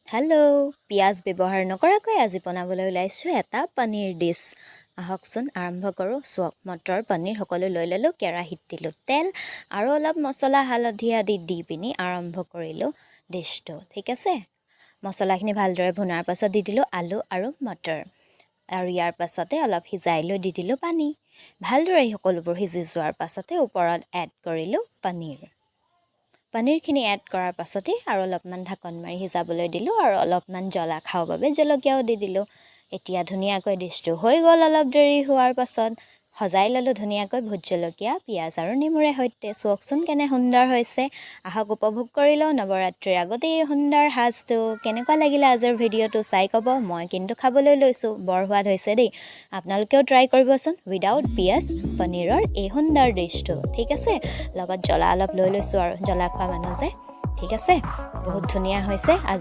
hello' পিঁয়াজ ব্যৱহাৰ নকৰাকৈ আজি বনাবলৈ ওলাইছোঁ এটা পনীৰ ডিছ আহকচোন আৰম্ভ কৰোঁ চাওক মটৰ পনীৰ সকলো লৈ ল'লোঁ কেৰাহীত দিলোঁ তেল আৰু অলপ মছলা হালধি আদি দি পিনি আৰম্ভ কৰিলোঁ ডিছটো ঠিক আছে মছলাখিনি ভালদৰে ভুনাৰ পাছত দি দিলোঁ আলু আৰু মটৰ আৰু ইয়াৰ পাছতে অলপ সিজাই লৈ দি দিলোঁ পানী ভালদৰে সকলোবোৰ সিজি যোৱাৰ পাছতে ওপৰত এড কৰিলোঁ পনীৰখিনি এড কৰাৰ পাছতে আৰু অলপমান ঢাকন মাৰি সিজাবলৈ দিলোঁ আৰু অলপমান জ্বলা খাওঁ বাবে জলকীয়াও দি দিলোঁ এতিয়া ধুনীয়াকৈ ডিছটো হৈ গ'ল অলপ দেৰি হোৱাৰ পাছত সজাই ল'লোঁ ধুনীয়াকৈ ভোট জলকীয়া পিঁয়াজ আৰু নেমুৰে সৈতে চাওকচোন কেনে সুন্দৰ হৈছে আহক উপভোগ কৰি লওঁ নৱৰাত্ৰিৰ আগতেই এই সুন্দৰ সাজটো কেনেকুৱা লাগিলে আজিৰ ভিডিঅ'টো চাই ক'ব মই কিন্তু খাবলৈ লৈছোঁ বৰ সোৱাদ হৈছে দেই আপোনালোকেও ট্ৰাই কৰিবচোন উইদাউট পিঁয়াজ পনীৰৰ এই সুন্দৰ ডিছটো ঠিক আছে লগত জ্বলা অলপ লৈ লৈছোঁ আৰু জ্বলা খোৱা মানুহ যে ঠিক আছে বহুত ধুনীয়া হৈছে আজি